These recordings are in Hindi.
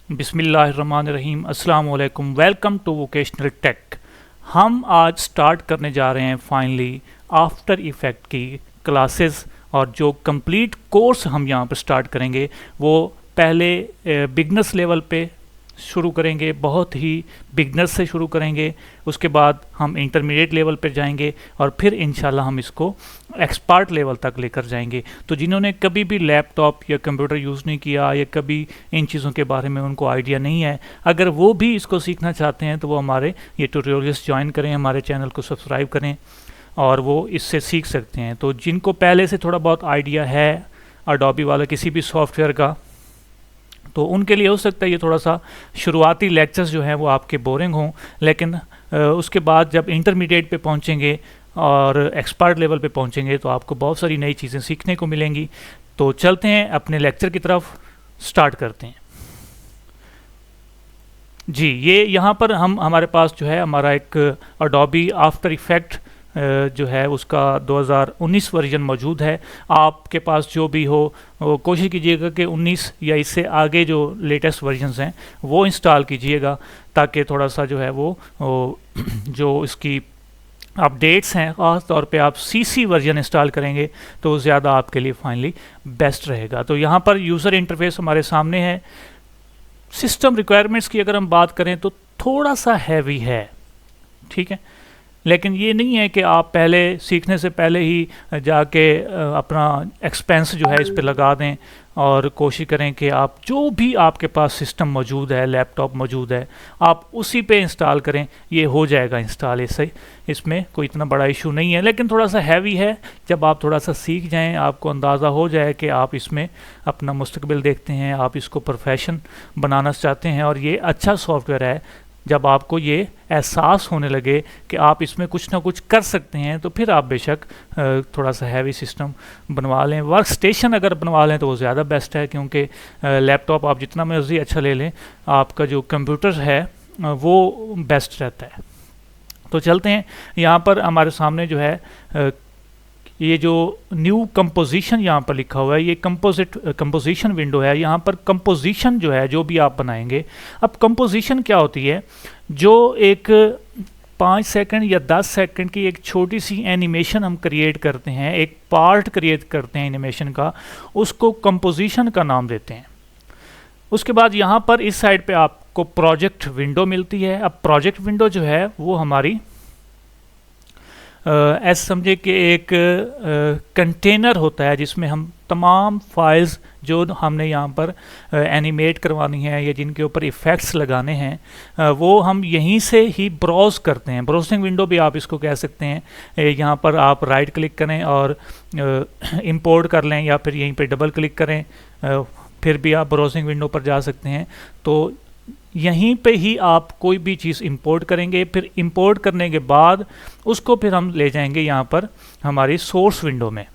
बिस्मिल्लाहिर्रहमानिर्रहीम। अस्सलाम वालेकुम। Welcome to vocational tech. हम आज स्टार्ट करने जा रहे हैं फाइनली आफ्टर इफ़ेक्ट की क्लासेस, और जो कंप्लीट कोर्स हम यहाँ पर स्टार्ट करेंगे वो पहले बिगनर्स लेवल पे शुरू करेंगे, बहुत ही बिगनर्स से शुरू करेंगे। उसके बाद हम इंटरमीडिएट लेवल पर जाएंगे और फिर इंशाल्लाह हम इसको एक्सपर्ट लेवल तक लेकर जाएंगे। तो जिन्होंने कभी भी लैपटॉप या कंप्यूटर यूज़ नहीं किया या कभी इन चीज़ों के बारे में उनको आइडिया नहीं है, अगर वो भी इसको सीखना चाहते हैं तो वो हमारे ये ट्यूटोरियल्स ज्वाइन करें, हमारे चैनल को सब्सक्राइब करें और वो इससे सीख सकते हैं। तो जिनको पहले से थोड़ा बहुत आइडिया है अडोबी वाला किसी भी सॉफ्टवेयर का, तो उनके लिए हो सकता है ये थोड़ा सा शुरुआती लेक्चर्स जो हैं वो आपके बोरिंग हों, लेकिन उसके बाद जब इंटरमीडिएट पे पहुंचेंगे और एक्सपर्ट लेवल पे पहुंचेंगे तो आपको बहुत सारी नई चीज़ें सीखने को मिलेंगी। तो चलते हैं अपने लेक्चर की तरफ, स्टार्ट करते हैं जी। ये यहाँ पर हमारे पास जो है हमारा एक अडोबी आफ्टर इफ़ेक्ट जो है उसका 2019 वर्जन मौजूद है। आपके पास जो भी हो कोशिश कीजिएगा कि 19 या इससे आगे जो लेटेस्ट वर्जन्स हैं वो इंस्टॉल कीजिएगा, ताकि थोड़ा सा जो है वो जो इसकी अपडेट्स हैं, ख़ास तौर पे आप सीसी वर्जन इंस्टॉल करेंगे तो ज़्यादा आपके लिए फाइनली बेस्ट रहेगा। तो यहाँ पर यूज़र इंटरफेस हमारे सामने है। सिस्टम रिक्वायरमेंट्स की अगर हम बात करें तो थोड़ा सा हैवी है, ठीक है, लेकिन ये नहीं है कि आप पहले सीखने से पहले ही जाके अपना एक्सपेंस जो है इस पे लगा दें और कोशिश करें कि आप जो भी आपके पास सिस्टम मौजूद है, लैपटॉप मौजूद है, आप उसी पे इंस्टॉल करें, ये हो जाएगा इंस्टॉल। इसमें कोई इतना बड़ा इशू नहीं है, लेकिन थोड़ा सा हैवी है। जब आप थोड़ा सा सीख जाएं, आपको अंदाज़ा हो जाए कि आप इसमें अपना मुस्तकबिल देखते हैं, आप इसको प्रोफेशन बनाना चाहते हैं और ये अच्छा सॉफ्टवेयर है, जब आपको ये एहसास होने लगे कि आप इसमें कुछ ना कुछ कर सकते हैं, तो फिर आप बेशक थोड़ा सा हैवी सिस्टम बनवा लें। वर्क स्टेशन अगर बनवा लें तो वो ज़्यादा बेस्ट है, क्योंकि लैपटॉप आप जितना मर्ज़ी अच्छा ले लें, आपका जो कंप्यूटर है वो बेस्ट रहता है। तो चलते हैं, यहाँ पर हमारे सामने जो है ये जो न्यू कंपोजिशन यहाँ पर लिखा हुआ है, ये कंपोजिशन विंडो है। यहाँ पर कंपोजिशन जो है, जो भी आप बनाएंगे, अब कंपोजिशन क्या होती है, जो एक 5 सेकंड या 10 सेकंड की एक छोटी सी एनिमेशन हम क्रिएट करते हैं, एक पार्ट क्रिएट करते हैं एनिमेशन का, उसको कंपोजिशन का नाम देते हैं। उसके बाद यहाँ पर इस साइड पे आपको प्रोजेक्ट विंडो मिलती है। अब प्रोजेक्ट विंडो जो है वो हमारी ऐसे समझे कि एक कंटेनर होता है जिसमें हम तमाम फाइल्स जो हमने यहाँ पर एनिमेट करवानी है या जिनके ऊपर इफ़ेक्ट्स लगाने हैं, वो हम यहीं से ही ब्राउज़ करते हैं। ब्राउजिंग विंडो भी आप इसको कह सकते हैं। यहाँ पर आप राइट क्लिक करें और इंपोर्ट कर लें, या फिर यहीं पे डबल क्लिक करें, फिर भी आप ब्राउजिंग विंडो पर जा सकते हैं। तो यहीं पे ही आप कोई भी चीज़ इंपोर्ट करेंगे, फिर इंपोर्ट करने के बाद उसको फिर हम ले जाएंगे यहाँ पर हमारी सोर्स विंडो में,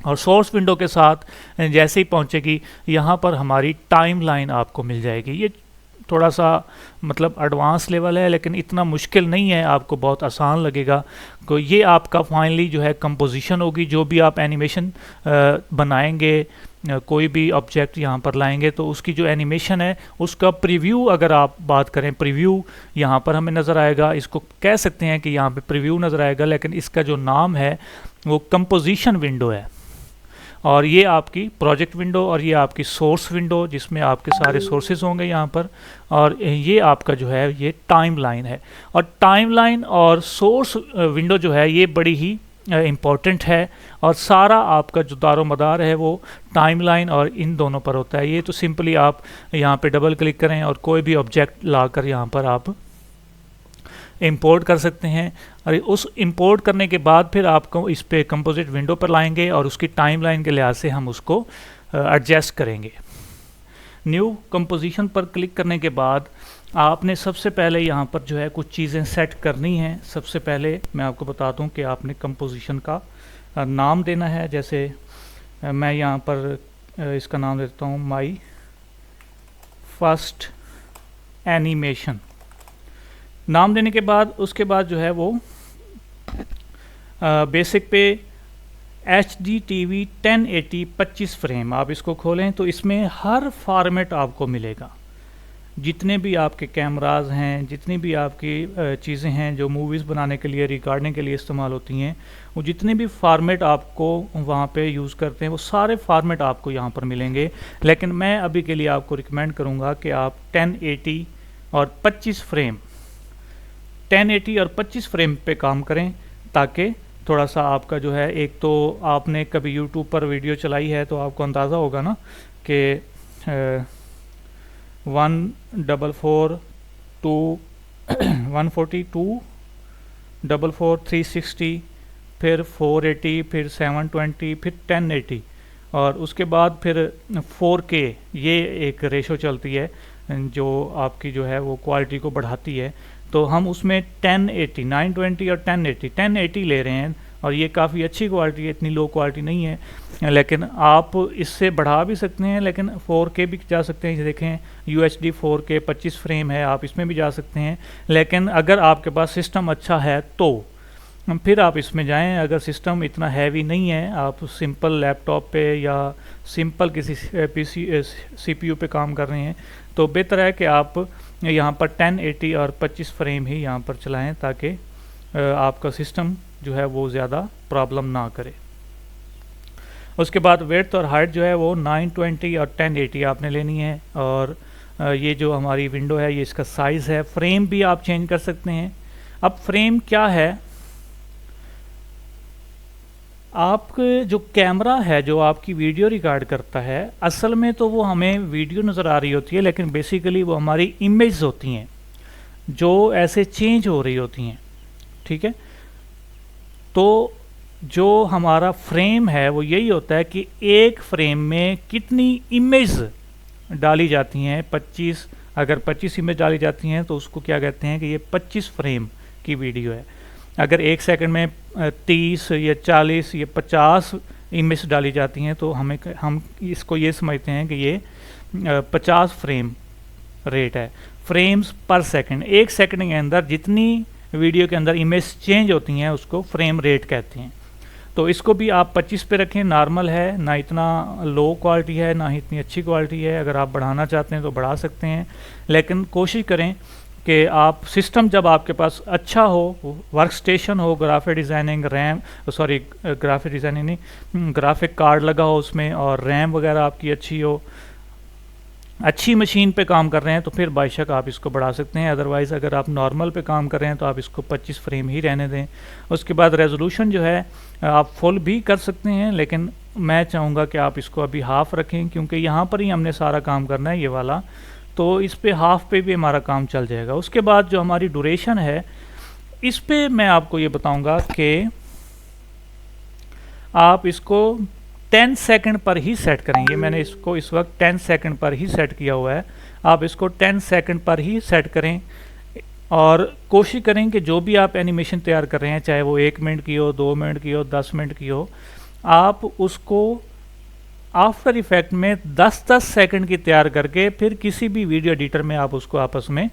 और सोर्स विंडो के साथ जैसे ही पहुँचेगी यहाँ पर हमारी टाइमलाइन आपको मिल जाएगी। ये थोड़ा सा मतलब एडवांस लेवल है, लेकिन इतना मुश्किल नहीं है, आपको बहुत आसान लगेगा। तो ये आपका फाइनली जो है कंपोजिशन होगी। जो भी आप एनिमेशन बनाएंगे, कोई भी ऑब्जेक्ट यहाँ पर लाएंगे तो उसकी जो एनिमेशन है उसका प्रीव्यू, अगर आप बात करें प्रीव्यू, यहाँ पर हमें नज़र आएगा। इसको कह सकते हैं कि यहाँ पे प्रीव्यू नज़र आएगा, लेकिन इसका जो नाम है वो कंपोजिशन विंडो है। और ये आपकी प्रोजेक्ट विंडो और ये आपकी सोर्स विंडो, जिसमें आपके सारे सोर्सेज होंगे यहाँ पर, और ये आपका जो है ये टाइमलाइन है। और टाइमलाइन और सोर्स विंडो जो है ये बड़ी ही इम्पॉर्टेंट है, और सारा आपका जो दारो मदार है वो टाइमलाइन और इन दोनों पर होता है। ये तो सिंपली आप यहाँ पे डबल क्लिक करें और कोई भी ऑब्जेक्ट लाकर यहाँ पर आप इंपोर्ट कर सकते हैं, और उस इंपोर्ट करने के बाद फिर आपको इस पे कंपोजिट विंडो पर लाएंगे और उसकी टाइमलाइन के लिहाज से हम उसको एडजस्ट करेंगे। न्यू कंपोजिशन पर क्लिक करने के बाद आपने सबसे पहले यहाँ पर जो है कुछ चीज़ें सेट करनी हैं। सबसे पहले मैं आपको बताता हूँ कि आपने कंपोजिशन का नाम देना है। जैसे मैं यहाँ पर इसका नाम देता हूँ माई फर्स्ट एनिमेशन। नाम देने के बाद उसके बाद जो है वो बेसिक पे HDTV 1080 25 फ्रेम, आप इसको खोलें तो इसमें हर फॉर्मेट आपको मिलेगा। जितने भी आपके कैमराज हैं, जितनी भी आपकी चीज़ें हैं जो मूवीज़ बनाने के लिए, रिकॉर्डिंग के लिए इस्तेमाल होती हैं, वो जितने भी फॉर्मेट आपको वहाँ पे यूज़ करते हैं वो सारे फॉर्मेट आपको यहाँ पर मिलेंगे। लेकिन मैं अभी के लिए आपको रिकमेंड करूँगा कि आप 1080 और 25 फ्रेम 1080 और 25 फ्रेम पे काम करें, ताकि थोड़ा सा आपका जो है, एक तो आपने कभी यूट्यूब पर वीडियो चलाई है तो आपको अंदाज़ा होगा ना कि 144 टू 140 टू 44 360, फिर 480, फिर 720, फिर 1080 और उसके बाद फिर 4K, ये एक रेशो चलती है जो आपकी जो है वो क्वालिटी को बढ़ाती है। तो हम उसमें 1080, 920 और 1080 ले रहे हैं और ये काफ़ी अच्छी क्वालिटी है, इतनी लो क्वालिटी नहीं है। लेकिन आप इससे बढ़ा भी सकते हैं, लेकिन 4K भी जा सकते हैं। देखें UHD 4K 25 फ्रेम है, आप इसमें भी जा सकते हैं। लेकिन अगर आपके पास सिस्टम अच्छा है तो फिर आप इसमें जाएं। अगर सिस्टम इतना हैवी नहीं है, आप सिंपल लैपटॉप पे या सिंपल किसी PC CPU पे काम कर रहे हैं, तो बेहतर है कि आप यहाँ पर 1080 और 25 फ्रेम ही यहाँ पर चलाएं, ताकि आपका सिस्टम जो है वो ज़्यादा प्रॉब्लम ना करे। उसके बाद विड्थ और हाइट जो है वो 920 और 1080 आपने लेनी है। और ये जो हमारी विंडो है ये इसका साइज़ है। फ्रेम भी आप चेंज कर सकते हैं। अब फ्रेम क्या है, आपके जो कैमरा है जो आपकी वीडियो रिकॉर्ड करता है, असल में तो वो हमें वीडियो नज़र आ रही होती है, लेकिन बेसिकली वो हमारी इमेज होती हैं जो ऐसे चेंज हो रही होती हैं, ठीक है। तो जो हमारा फ्रेम है वो यही होता है कि एक फ्रेम में कितनी इमेज डाली जाती हैं। 25, अगर 25 इमेज डाली जाती हैं तो उसको क्या कहते हैं कि ये 25 फ्रेम की वीडियो है। अगर एक सेकंड में 30 या 40 या 50 इमेज डाली जाती हैं तो हम इसको ये समझते हैं कि ये 50 फ्रेम रेट है, फ्रेम्स पर सेकंड। एक सेकंड के अंदर जितनी वीडियो के अंदर इमेज चेंज होती हैं उसको फ्रेम रेट कहते हैं। तो इसको भी आप 25 पे रखें, नॉर्मल है, ना इतना लो क्वालिटी है ना ही इतनी अच्छी क्वालिटी है। अगर आप बढ़ाना चाहते हैं तो बढ़ा सकते हैं, लेकिन कोशिश करें कि आप सिस्टम जब आपके पास अच्छा हो, वर्क स्टेशन हो, ग्राफिक डिज़ाइनिंग ग्राफिक डिज़ाइनिंग नहीं, ग्राफिक कार्ड लगा हो उसमें, और रैम वगैरह आपकी अच्छी हो, अच्छी मशीन पे काम कर रहे हैं तो फिर बेशक आप इसको बढ़ा सकते हैं। अदरवाइज़ अगर आप नॉर्मल पे काम कर रहे हैं तो आप इसको 25 फ्रेम ही रहने दें। उसके बाद रेजोल्यूशन जो है आप फुल भी कर सकते हैं, लेकिन मैं चाहूँगा कि आप इसको अभी हाफ़ रखें, क्योंकि यहाँ पर ही हमने सारा काम करना है ये वाला, तो इस पे हाफ़ पे भी हमारा काम चल जाएगा। उसके बाद जो हमारी ड्यूरेशन है, इस पे मैं आपको ये बताऊँगा कि आप इसको 10 सेकंड पर ही सेट करेंगे। मैंने इसको इस वक्त 10 सेकंड पर ही सेट किया हुआ है। आप इसको 10 सेकंड पर ही सेट करें और कोशिश करें कि जो भी आप एनिमेशन तैयार कर रहे हैं, चाहे वो 1 मिनट की हो, 2 मिनट की हो, 10 मिनट की हो, आप उसको आफ्टर इफेक्ट में 10-10 सेकंड की तैयार करके फिर किसी भी वीडियो एडिटर में आप उसको आपस में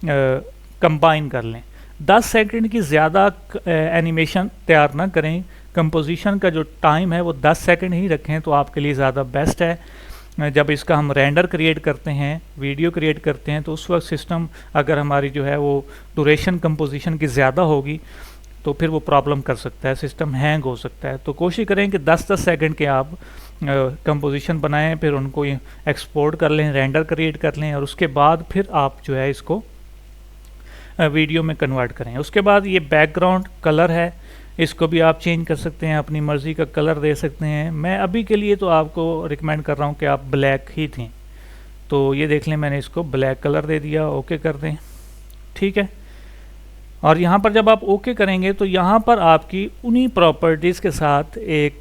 कंबाइन कर लें। 10 सेकंड की ज़्यादा एनिमेशन तैयार ना करें। कंपोजिशन का जो टाइम है वो 10 सेकंड ही रखें तो आपके लिए ज़्यादा बेस्ट है। जब इसका हम रेंडर क्रिएट करते हैं, वीडियो क्रिएट करते हैं, तो उस वक्त सिस्टम अगर हमारी जो है वो ड्यूरेशन कंपोजिशन की ज़्यादा होगी तो फिर वो प्रॉब्लम कर सकता है, सिस्टम हैंग हो सकता है। तो कोशिश करें कि 10-10 सेकंड के आप कंपोजिशन बनाएं, फिर उनको एक्सपोर्ट कर लें, रेंडर क्रिएट कर लें और उसके बाद फिर आप जो है इसको वीडियो में कन्वर्ट करें। उसके बाद ये बैकग्राउंड कलर है, इसको भी आप चेंज कर सकते हैं, अपनी मर्ज़ी का कलर दे सकते हैं। मैं अभी के लिए तो आपको रिकमेंड कर रहा हूँ कि आप ब्लैक ही थी, तो ये देख लें मैंने इसको ब्लैक कलर दे दिया। ओके कर दें, ठीक है। और यहाँ पर जब आप ओके करेंगे तो यहाँ पर आपकी उन्हीं प्रॉपर्टीज़ के साथ एक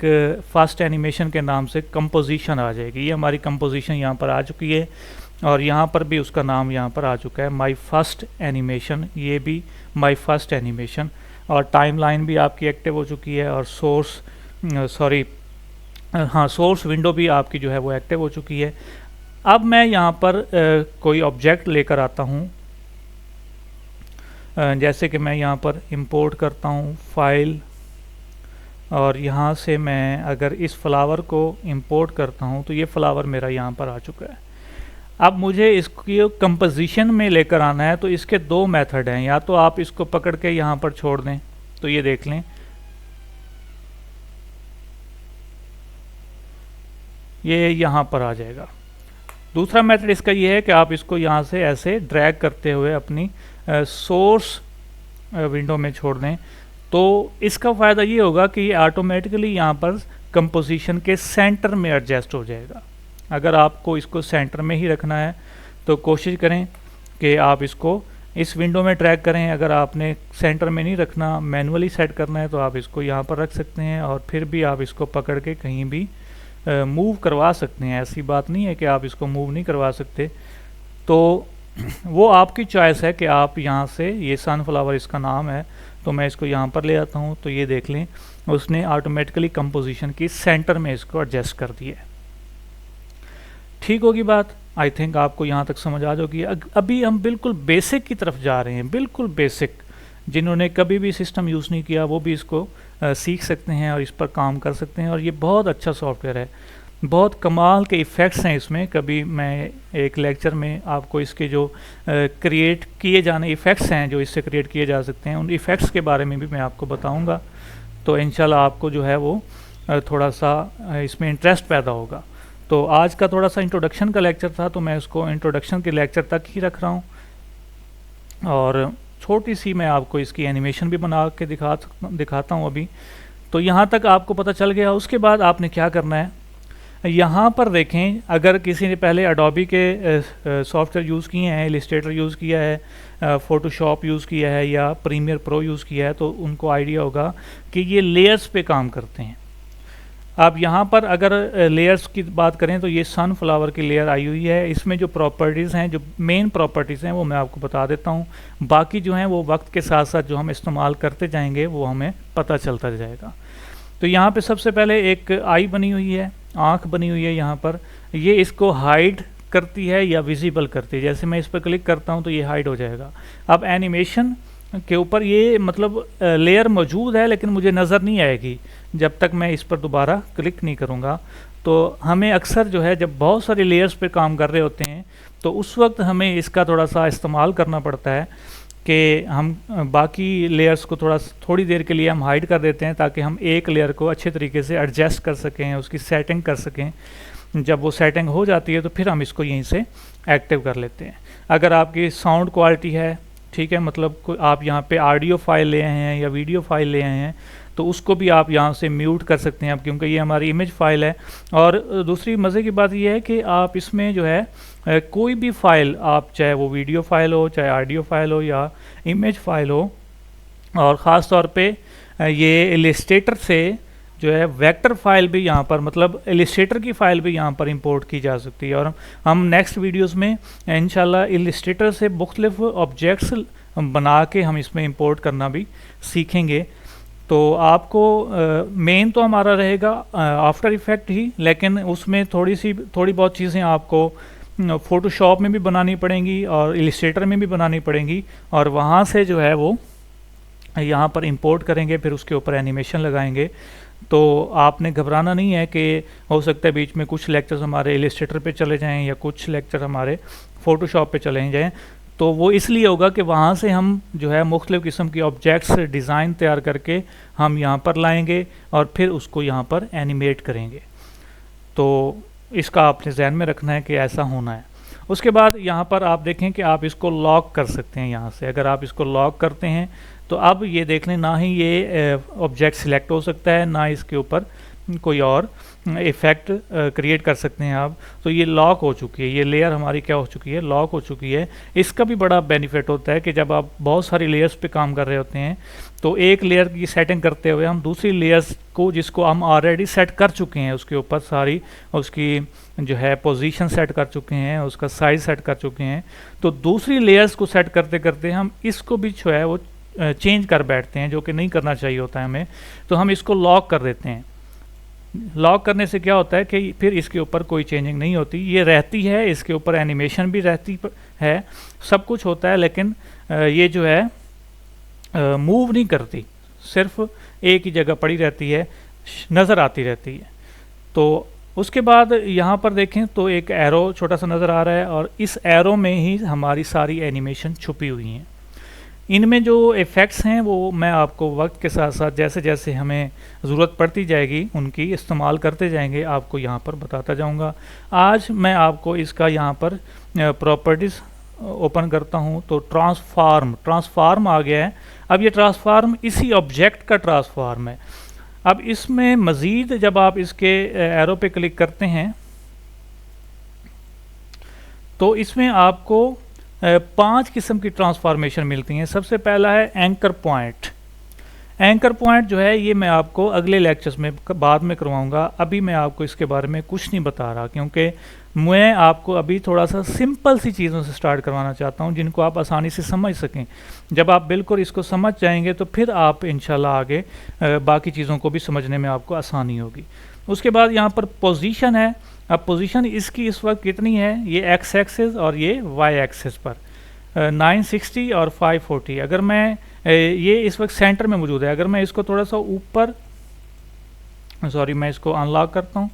फास्ट एनिमेशन के नाम से कंपोजिशन आ जाएगी। ये हमारी कंपोजिशन यहाँ पर आ चुकी है और यहाँ पर भी उसका नाम यहाँ पर आ चुका है, माई फर्स्ट एनिमेशन। ये भी माई फर्स्ट एनिमेशन, और टाइमलाइन भी आपकी एक्टिव हो चुकी है, और सोर्स विंडो भी आपकी जो है वो एक्टिव हो चुकी है। अब मैं यहाँ पर कोई ऑब्जेक्ट लेकर आता हूँ, जैसे कि मैं यहाँ पर इंपोर्ट करता हूँ फाइल, और यहाँ से मैं अगर इस फ्लावर को इंपोर्ट करता हूँ तो ये फ्लावर मेरा यहाँ पर आ चुका है। अब मुझे इसकी कंपोजिशन में लेकर आना है, तो इसके दो मेथड हैं। या तो आप इसको पकड़ के यहाँ पर छोड़ दें, तो ये देख लें ये यहाँ पर आ जाएगा। दूसरा मेथड इसका ये है कि आप इसको यहाँ से ऐसे ड्रैग करते हुए अपनी सोर्स विंडो में छोड़ दें। तो इसका फ़ायदा ये होगा कि ये ऑटोमेटिकली यहाँ पर कंपोजिशन के सेंटर में एडजस्ट हो जाएगा। अगर आपको इसको सेंटर में ही रखना है तो कोशिश करें कि आप इसको इस विंडो में ड्रैग करें। अगर आपने सेंटर में नहीं रखना, मैनुअली सेट करना है, तो आप इसको यहाँ पर रख सकते हैं और फिर भी आप इसको पकड़ के कहीं भी मूव करवा सकते हैं। ऐसी बात नहीं है कि आप इसको मूव नहीं करवा सकते। तो वो आपकी चॉइस है कि आप यहाँ से, ये सनफ्लावर इसका नाम है, तो मैं इसको यहाँ पर ले आता हूँ। तो ये देख लें उसने ऑटोमेटिकली कंपोजिशन की सेंटर में इसको एडजस्ट कर दिया है। ठीक होगी बात। आई थिंक आपको यहाँ तक समझ आ जाएगी। अभी हम बिल्कुल बेसिक की तरफ जा रहे हैं, बिल्कुल बेसिक। जिन्होंने कभी भी सिस्टम यूज़ नहीं किया वो भी इसको सीख सकते हैं और इस पर काम कर सकते हैं। और ये बहुत अच्छा सॉफ्टवेयर है, बहुत कमाल के इफ़ेक्ट्स हैं इसमें। कभी मैं एक लेक्चर में आपको इसके जो क्रिएट किए जाने इफ़ेक्ट्स हैं, जो इससे क्रिएट किए जा सकते हैं, उन इफ़ेक्ट्स के बारे में भी मैं आपको बताऊंगा। तो इंशाल्लाह आपको जो है वो थोड़ा सा इसमें इंटरेस्ट पैदा होगा। तो आज का थोड़ा सा इंट्रोडक्शन का लेक्चर था, तो मैं उसको इंट्रोडक्शन के लेक्चर तक ही रख रहा हूँ। और छोटी सी मैं आपको इसकी एनिमेशन भी बना के दिखाता हूँ अभी। तो यहाँ तक आपको पता चल गया। उसके बाद आपने क्या करना है, यहाँ पर देखें, अगर किसी ने पहले एडोबी के सॉफ्टवेयर यूज़ किए हैं, इलस्ट्रेटर यूज़ किया है, फ़ोटोशॉप यूज़ किया है या प्रीमियर प्रो यूज़ किया है, तो उनको आइडिया होगा कि ये लेयर्स पे काम करते हैं। अब यहाँ पर अगर लेयर्स की बात करें तो ये सनफ्लावर की लेयर आई हुई है। इसमें जो प्रॉपर्टीज़ हैं, जो मेन प्रॉपर्टीज़ हैं, वो मैं आपको बता देता हूँ। बाकी जो हैं वो वक्त के साथ साथ जो हम इस्तेमाल करते जाएंगे वो हमें पता चलता जाएगा। तो यहाँ पे सबसे पहले एक आई बनी हुई है, आँख बनी हुई है यहाँ पर। ये इसको हाइड करती है या विजिबल करती है। जैसे मैं इस पर क्लिक करता हूँ तो ये हाइड हो जाएगा। अब एनिमेशन के ऊपर ये मतलब लेयर मौजूद है लेकिन मुझे नज़र नहीं आएगी जब तक मैं इस पर दोबारा क्लिक नहीं करूँगा। तो हमें अक्सर जो है, जब बहुत सारे लेयर्स पे काम कर रहे होते हैं, तो उस वक्त हमें इसका थोड़ा सा इस्तेमाल करना पड़ता है कि हम बाकी लेयर्स को थोड़ी देर के लिए हम हाइड कर देते हैं, ताकि हम एक लेयर को अच्छे तरीके से एडजस्ट कर सकें, उसकी सेटिंग कर सकें। जब वो सेटिंग हो जाती है तो फिर हम इसको यहीं से एक्टिव कर लेते हैं। अगर आपकी साउंड क्वालिटी है, ठीक है, मतलब आप यहाँ पे ऑडियो फाइल ले आए हैं या वीडियो फाइल ले आए हैं, तो उसको भी आप यहाँ से म्यूट कर सकते हैं। अब क्योंकि ये हमारी इमेज फाइल है। और दूसरी मज़े की बात ये है कि आप इसमें जो है कोई भी फाइल, आप चाहे वो वीडियो फाइल हो, चाहे ऑडियो फाइल हो या इमेज फाइल हो, और ख़ास तौर पे ये इलस्ट्रेटर से जो है वेक्टर फाइल भी यहाँ पर, मतलब इलस्ट्रेटर की फ़ाइल भी यहाँ पर इंपोर्ट की जा सकती है। और हम नेक्स्ट वीडियोस में इंशाल्लाह इलस्ट्रेटर से मुख्तलिफ ऑब्जेक्ट्स बना के हम इसमें इंपोर्ट करना भी सीखेंगे। तो आपको मेन तो हमारा रहेगा आफ्टर इफ़ेक्ट ही, लेकिन उसमें थोड़ी बहुत चीज़ें आपको फ़ोटोशॉप में भी बनानी पड़ेंगी और इलस्ट्रेटर में भी बनानी पड़ेंगी, और वहाँ से जो है वो यहाँ पर इंपोर्ट करेंगे, फिर उसके ऊपर एनिमेशन लगाएंगे। तो आपने घबराना नहीं है कि हो सकता है बीच में कुछ लेक्चर्स हमारे इलस्ट्रेटर पे चले जाएं या कुछ लेक्चर हमारे फ़ोटोशॉप पे चले जाएं। तो वो इसलिए होगा कि वहाँ से हम जो है मुख्तलिफ़ किस्म की ऑब्जेक्ट्स डिज़ाइन तैयार करके हम यहाँ पर लाएंगे और फिर उसको यहाँ पर एनिमेट करेंगे। तो इसका आपने जहन में रखना है कि ऐसा होना है। उसके बाद यहाँ पर आप देखें कि आप इसको लॉक कर सकते हैं। यहाँ से अगर आप इसको लॉक करते हैं तो अब ये देख लें, ना ही ये ऑब्जेक्ट सिलेक्ट हो सकता है, ना इसके ऊपर कोई और इफ़ेक्ट क्रिएट कर सकते हैं आप। तो ये लॉक हो चुकी है, ये लेयर हमारी क्या हो चुकी है, लॉक हो चुकी है। इसका भी बड़ा बेनिफिट होता है कि जब आप बहुत सारी लेयर्स पे काम कर रहे होते हैं, तो एक लेयर की सेटिंग करते हुए हम दूसरी लेयर्स को, जिसको हम ऑलरेडी सेट कर चुके हैं, उसके ऊपर सारी उसकी जो है पोजीशन सेट कर चुके हैं, उसका साइज़ सेट कर चुके हैं, तो दूसरी लेयर्स को सेट करते करते हम इसको भी जो है वो चेंज कर बैठते हैं, जो कि नहीं करना चाहिए होता है हमें। तो हम इसको लॉक कर देते हैं। लॉक करने से क्या होता है कि फिर इसके ऊपर कोई चेंजिंग नहीं होती, ये रहती है, इसके ऊपर एनिमेशन भी रहती है, सब कुछ होता है, लेकिन ये जो है मूव नहीं करती, सिर्फ एक ही जगह पड़ी रहती है, नज़र आती रहती है। तो उसके बाद यहाँ पर देखें तो एक एरो छोटा सा नज़र आ रहा है और इस एरो में ही हमारी सारी एनिमेशन छुपी हुई हैं। इनमें जो इफ़ेक्ट्स हैं वो मैं आपको वक्त के साथ साथ जैसे जैसे हमें ज़रूरत पड़ती जाएगी उनकी इस्तेमाल करते जाएंगे, आपको यहाँ पर बताता जाऊँगा। आज मैं आपको इसका यहाँ पर प्रॉपर्टीज़ ओपन करता हूँ तो ट्रांसफार्म आ गया है। अब ये ट्रांसफार्म इसी ऑब्जेक्ट का ट्रांसफार्म है। अब इसमें मज़ीद जब आप इसके एरो पे क्लिक करते हैं तो इसमें आपको 5 किस्म की ट्रांसफॉर्मेशन मिलती हैं। सबसे पहला है एंकर पॉइंट। एंकर पॉइंट जो है ये मैं आपको अगले लेक्चर्स में बाद में करवाऊंगा। अभी मैं आपको इसके बारे में कुछ नहीं बता रहा क्योंकि मैं आपको अभी थोड़ा सा सिंपल सी चीज़ों से स्टार्ट करवाना चाहता हूं जिनको आप आसानी से समझ सकें। जब आप बिल्कुल इसको समझ जाएंगे तो फिर आप इंशाल्लाह आगे बाकी चीज़ों को भी समझने में आपको आसानी होगी। उसके बाद यहाँ पर पोजीशन है। अब पोजीशन इसकी इस वक्त कितनी है, ये एक्स एक्सिस और ये वाई एक्सिस पर 960 और 540। अगर मैं ये इस वक्त सेंटर में मौजूद है। अगर मैं इसको थोड़ा सा ऊपर, सॉरी मैं इसको अनलॉक करता हूँ,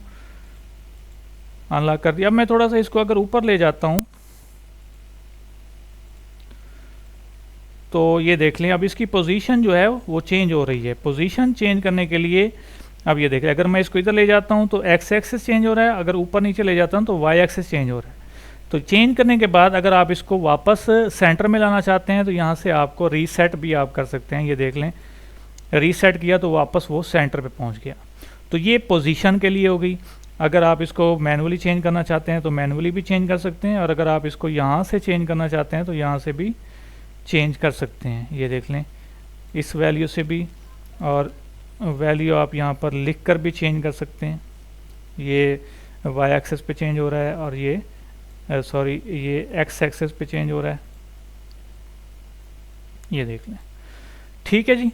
अनलॉक कर दिया। अब मैं थोड़ा सा इसको अगर ऊपर ले जाता हूँ तो ये देख लें अब इसकी पोजीशन जो है वो चेंज हो रही है। पोजीशन चेंज करने के लिए अब ये देखें, अगर मैं इसको इधर ले जाता हूँ तो एक्स एक्सिस चेंज हो रहा है, अगर ऊपर नीचे ले जाता हूँ तो वाई एक्सिस चेंज हो रहा है। तो चेंज करने के बाद अगर आप इसको वापस सेंटर में लाना चाहते हैं तो यहाँ से आपको रीसेट भी आप कर सकते हैं। ये देख लें, रीसेट किया तो वापस वो सेंटर पे पहुँच गया। तो ये पोजीशन के लिए हो गई। अगर आप इसको मैनुअली चेंज करना चाहते हैं तो मैनुअली भी चेंज कर सकते हैं, और अगर आप इसको यहाँ से चेंज करना चाहते हैं तो यहाँ से भी चेंज कर सकते हैं। ये देख लें, इस वैल्यू से भी, और वैल्यू आप यहाँ पर लिख कर भी चेंज कर सकते हैं। ये वाई एक्सेस पे चेंज हो रहा है और ये सॉरी ये एक्स एक्सेस पे चेंज हो रहा है। ये देख लें, ठीक है जी।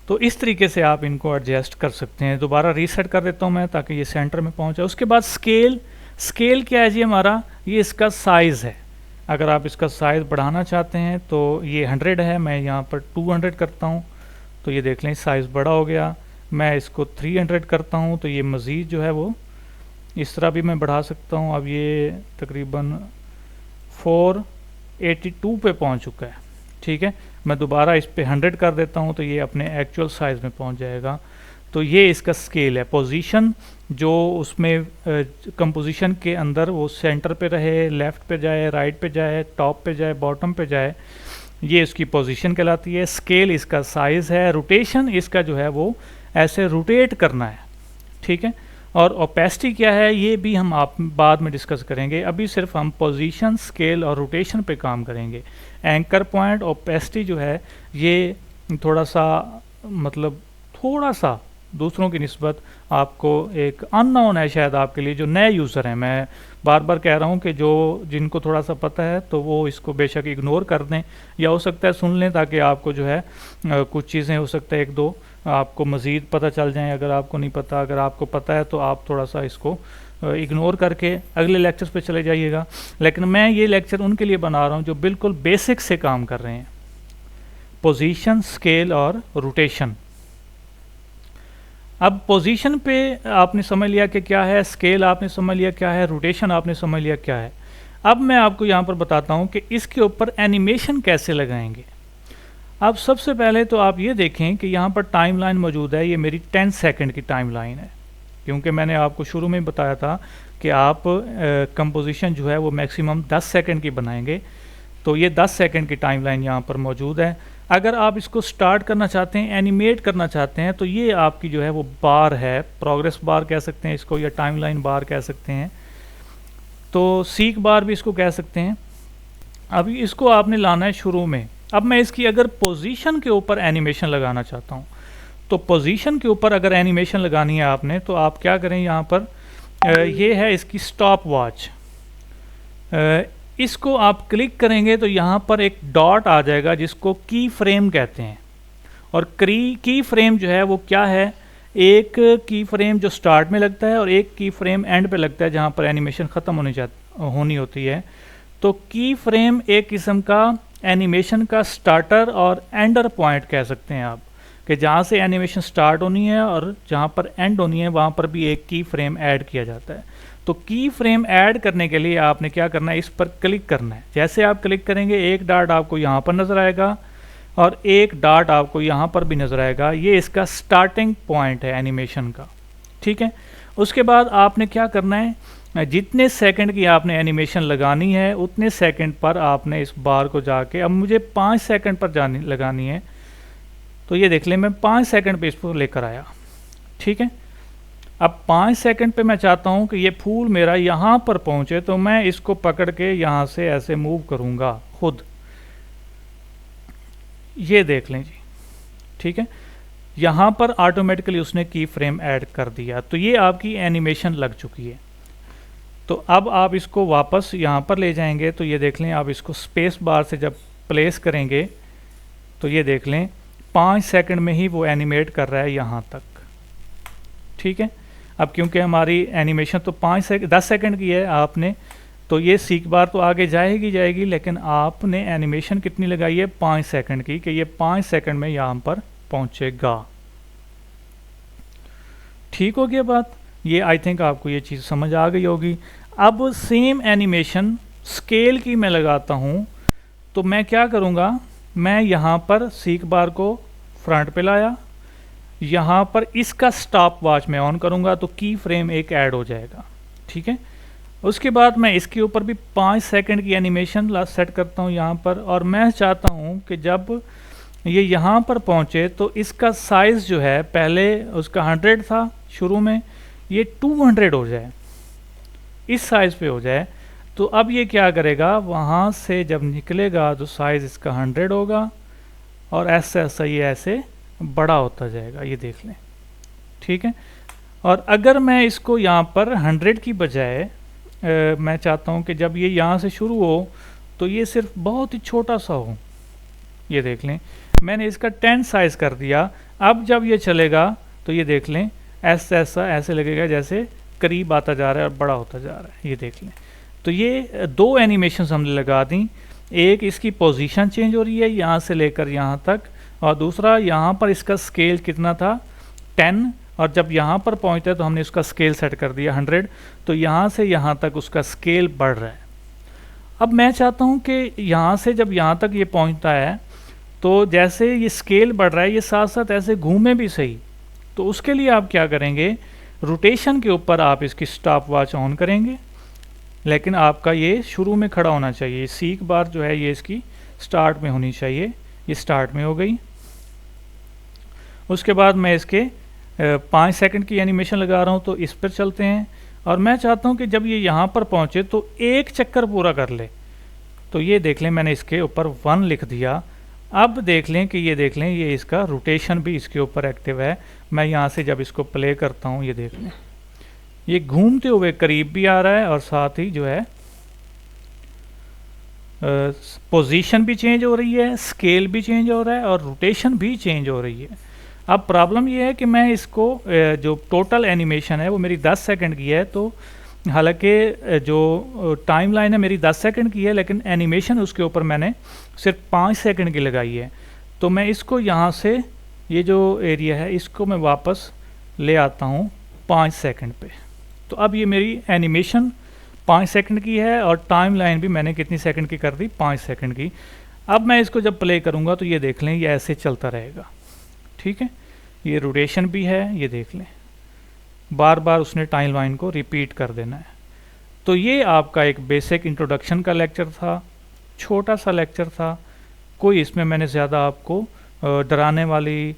तो इस तरीके से आप इनको एडजस्ट कर सकते हैं। दोबारा रीसेट कर देता हूँ मैं ताकि ये सेंटर में पहुँचे। उसके बाद स्केल क्या है जी हमारा, ये इसका साइज़ है। अगर आप इसका साइज़ बढ़ाना चाहते हैं तो ये 100 है, मैं यहाँ पर 200 करता हूँ तो ये देख लें साइज़ बड़ा हो गया। मैं इसको 300 करता हूँ तो ये मज़ीद जो है वो इस तरह भी मैं बढ़ा सकता हूँ। अब ये तकरीबन 482 पे पहुँच चुका है, ठीक है। मैं दोबारा इस पे 100 कर देता हूँ तो ये अपने एक्चुअल साइज़ में पहुँच जाएगा। तो ये इसका स्केल है। पोजीशन जो उसमें कंपोजिशन के अंदर वो सेंटर पे रहे, लेफ़्ट पे जाए, राइट पे जाए, टॉप पे जाए, बॉटम पे जाए, ये इसकी पोजीशन कहलाती है। स्केल इसका साइज़ है। रोटेशन इसका जो है वो ऐसे रोटेट करना है, ठीक है। और ओपेसिटी क्या है ये भी हम आप बाद में डिस्कस करेंगे। अभी सिर्फ हम पोजीशन, स्केल और रोटेशन पे काम करेंगे। एंकर पॉइंट, ओपेसिटी जो है ये थोड़ा सा मतलब थोड़ा सा दूसरों की निस्बत आपको एक अननोन है शायद आपके लिए जो नए यूज़र हैं। मैं बार बार कह रहा हूँ कि जो जिनको थोड़ा सा पता है तो वो इसको बेशक इग्नोर कर दें, या हो सकता है सुन लें ताकि आपको जो है कुछ चीज़ें हो सकता है एक दो आपको मज़ीद पता चल जाएं। अगर आपको नहीं पता, अगर आपको पता है तो आप थोड़ा सा इसको इग्नोर करके अगले लेक्चर्स पे चले जाइएगा। लेकिन मैं ये लेक्चर उनके लिए बना रहा हूँ जो बिल्कुल बेसिक से काम कर रहे हैं, पोजीशन, स्केल और रोटेशन। अब पोजीशन पे आपने समझ लिया कि क्या है, स्केल आपने समझ लिया क्या है, रोटेशन आपने समझ लिया क्या है। अब मैं आपको यहाँ पर बताता हूँ कि इसके ऊपर एनिमेशन कैसे लगाएंगे। अब सबसे पहले तो आप ये देखें कि यहाँ पर टाइमलाइन मौजूद है। ये मेरी 10 सेकंड की टाइमलाइन है, क्योंकि मैंने आपको शुरू में बताया था कि आप कंपोजिशन जो है वो मैक्सिमम 10 सेकंड की बनाएंगे। तो ये 10 सेकंड की टाइमलाइन यहाँ पर मौजूद है। अगर आप इसको स्टार्ट करना चाहते हैं, एनिमेट करना चाहते हैं, तो ये आपकी जो है वो बार है, प्रोग्रेस बार कह सकते हैं इसको, या टाइमलाइन बार कह सकते हैं, तो सीक बार भी इसको कह सकते हैं। अभी इसको आपने लाना है शुरू में। अब मैं इसकी अगर पोजीशन के ऊपर एनिमेशन लगाना चाहता हूँ तो पोजीशन के ऊपर अगर एनिमेशन लगानी है आपने तो आप क्या करें, यहाँ पर ये है इसकी स्टॉप वॉच, इसको आप क्लिक करेंगे तो यहाँ पर एक डॉट आ जाएगा जिसको की फ्रेम कहते हैं। और की फ्रेम जो है वो क्या है, एक की फ्रेम जो स्टार्ट में लगता है और एक की फ्रेम एंड पे लगता है जहाँ पर एनिमेशन ख़त्म होनी होती है। तो की फ्रेम एक किस्म का एनिमेशन का स्टार्टर और एंडर पॉइंट कह सकते हैं आप। कि जहाँ से एनिमेशन स्टार्ट होनी है और जहाँ पर एंड होनी है वहाँ पर भी एक की फ्रेम ऐड किया जाता है। तो की फ्रेम ऐड करने के लिए आपने क्या करना है, इस पर क्लिक करना है। जैसे आप क्लिक करेंगे एक डॉट आपको यहाँ पर नज़र आएगा और एक डॉट आपको यहाँ पर भी नज़र आएगा। ये इसका स्टार्टिंग पॉइंट है एनिमेशन का, ठीक है। उसके बाद आपने क्या करना है, जितने सेकंड की आपने एनिमेशन लगानी है उतने सेकंड पर आपने इस बार को जाके, अब मुझे 5 सेकंड पर जानी लगानी है, तो ये देख लें मैं 5 सेकंड पे इसको लेकर आया, ठीक है। अब 5 सेकंड पे मैं चाहता हूँ कि ये फूल मेरा यहाँ पर पहुँचे, तो मैं इसको पकड़ के यहाँ से ऐसे मूव करूँगा खुद, ये देख लें जी, ठीक है। यहाँ पर ऑटोमेटिकली उसने की फ्रेम ऐड कर दिया, तो ये आपकी एनिमेशन लग चुकी है। तो अब आप इसको वापस यहाँ पर ले जाएंगे, तो ये देख लें आप इसको स्पेस बार से जब प्लेस करेंगे तो ये देख लें 5 सेकंड में ही वो एनिमेट कर रहा है यहाँ तक, ठीक है। अब क्योंकि हमारी एनिमेशन तो 10 सेकंड की है आपने, तो ये सीख बार तो आगे जाएगी, लेकिन आपने एनिमेशन कितनी लगाई है 5 सेकंड की, कि ये 5 सेकंड में यहाँ पर पहुँचेगा। ठीक हो गया बात, ये आई थिंक आपको ये चीज़ समझ आ गई होगी। अब सेम एनिमेशन स्केल की मैं लगाता हूँ, तो मैं क्या करूँगा, मैं यहाँ पर सीख बार को फ्रंट पे लाया, यहाँ पर इसका स्टॉप वॉच मैं ऑन करूँगा तो की फ्रेम एक ऐड हो जाएगा, ठीक है। उसके बाद मैं इसके ऊपर भी 5 सेकंड की एनिमेशन सेट करता हूँ यहाँ पर, और मैं चाहता हूँ कि जब ये यहाँ पर पहुँचे तो इसका साइज़ जो है, पहले उसका 100 था शुरू में, ये 200 हो जाए, इस साइज़ पे हो जाए। तो अब ये क्या करेगा, वहाँ से जब निकलेगा तो साइज़ इसका 100 होगा और ऐसा ये ऐसे बड़ा होता जाएगा, ये देख लें, ठीक है। और अगर मैं इसको यहाँ पर 100 की बजाय मैं चाहता हूँ कि जब ये यहाँ से शुरू हो तो ये सिर्फ बहुत ही छोटा सा हो, ये देख लें मैंने इसका 10 साइज़ कर दिया। अब जब ये चलेगा तो ये देख लें ऐसे लगेगा जैसे करीब आता जा रहा है और बड़ा होता जा रहा है, ये देख लें। तो ये 2 एनिमेशन हमने लगा दी, एक इसकी पोजीशन चेंज हो रही है यहाँ से लेकर यहाँ तक, और दूसरा यहाँ पर इसका स्केल कितना था 10, और जब यहाँ पर पहुँचता है तो हमने उसका स्केल सेट कर दिया 100, तो यहाँ से यहाँ तक उसका स्केल बढ़ रहा है। अब मैं चाहता हूँ कि यहाँ से जब यहाँ तक ये पहुँचता है तो जैसे ये स्केल बढ़ रहा है ये साथ साथ ऐसे घूमे भी सही, तो उसके लिए आप क्या करेंगे, रोटेशन के ऊपर आप इसकी स्टॉप वॉच ऑन करेंगे, लेकिन आपका ये शुरू में खड़ा होना चाहिए, सीख बार जो है ये इसकी स्टार्ट में होनी चाहिए, ये स्टार्ट में हो गई। उसके बाद मैं इसके 5 सेकंड की एनिमेशन लगा रहा हूँ, तो इस पर चलते हैं, और मैं चाहता हूँ कि जब ये यहाँ पर पहुँचे तो एक चक्कर पूरा कर ले, तो ये देख लें मैंने इसके ऊपर 1 लिख दिया। अब देख लें कि ये देख लें ये इसका रोटेशन भी इसके ऊपर एक्टिव है। मैं यहाँ से जब इसको प्ले करता हूँ ये देख लें ये घूमते हुए करीब भी आ रहा है, और साथ ही जो है पोजीशन भी चेंज हो रही है, स्केल भी चेंज हो रहा है, और रोटेशन भी चेंज हो रही है। अब प्रॉब्लम ये है कि मैं इसको जो टोटल एनिमेशन है वो मेरी 10 सेकंड की है, तो हालांकि जो टाइमलाइन है मेरी 10 सेकंड की है, लेकिन एनिमेशन उसके ऊपर मैंने सिर्फ 5 सेकंड की लगाई है। तो मैं इसको यहाँ से ये जो एरिया है इसको मैं वापस ले आता हूँ 5 सेकंड पे। तो अब ये मेरी एनिमेशन 5 सेकंड की है और टाइमलाइन भी मैंने कितनी सेकंड की कर दी, 5 सेकंड की। अब मैं इसको जब प्ले करूँगा तो ये देख लें ये ऐसे चलता रहेगा, ठीक है। ये रोटेशन भी है, ये देख लें बार बार उसने टाइमलाइन को रिपीट कर देना है। तो ये आपका एक बेसिक इंट्रोडक्शन का लेक्चर था, छोटा सा लेक्चर था, कोई इसमें मैंने ज़्यादा आपको डराने वाली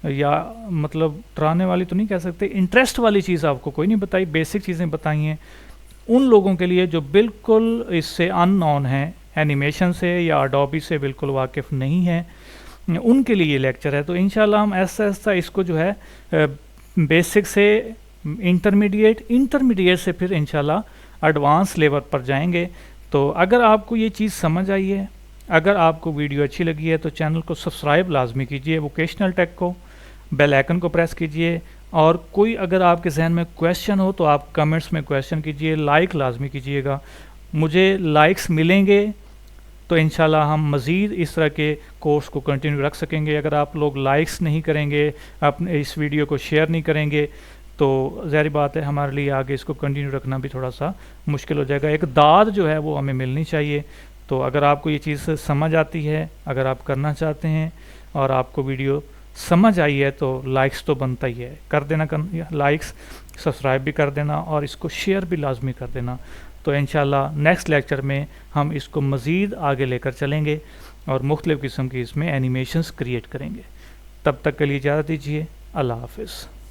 या मतलब डराने वाली तो नहीं कह सकते, इंटरेस्ट वाली चीज़ आपको कोई नहीं बताई, बेसिक चीज़ें बताई हैं उन लोगों के लिए जो बिल्कुल इससे अननोन है, एनिमेशन से या अडोबी से बिल्कुल वाकिफ़ नहीं है, उनके लिए ये लेक्चर है। तो इंशाल्लाह हम ऐसा ऐसा इसको जो है बेसिक से इंटरमीडिएट से फिर इंशाल्लाह एडवांस लेवल पर जाएंगे। तो अगर आपको ये चीज़ समझ आई है, अगर आपको वीडियो अच्छी लगी है तो चैनल को सब्सक्राइब लाजमी कीजिए, वोकेशनल टेक को, बेल आइकन को प्रेस कीजिए, और कोई अगर आपके जहन में क्वेश्चन हो तो आप कमेंट्स में क्वेश्चन कीजिए, लाइक लाजमी कीजिएगा, मुझे लाइक्स मिलेंगे तो इंशाल्लाह हम मज़ीद इस तरह के कोर्स को कंटिन्यू रख सकेंगे। अगर आप लोग लाइक्स नहीं करेंगे, अपने इस वीडियो को शेयर नहीं करेंगे, तो ज़ाहिर बात है हमारे लिए आगे इसको कंटिन्यू रखना भी थोड़ा सा मुश्किल हो जाएगा। एक दाद जो है वो हमें मिलनी चाहिए। तो अगर आपको ये चीज़ समझ आती है, अगर आप करना चाहते हैं और आपको वीडियो समझ आई है, तो लाइक्स तो बनता ही है, कर देना लाइक्स, सब्सक्राइब भी कर देना और इसको शेयर भी लाजमी कर देना। तो इंशाल्लाह नेक्स्ट लेक्चर में हम इसको मज़ीद आगे लेकर चलेंगे और मुख्तलिफ़ किस्म की इसमें एनिमेशंस क्रिएट करेंगे। तब तक के लिए इजाज़त दीजिए। अल्लाह हाफ़िज़।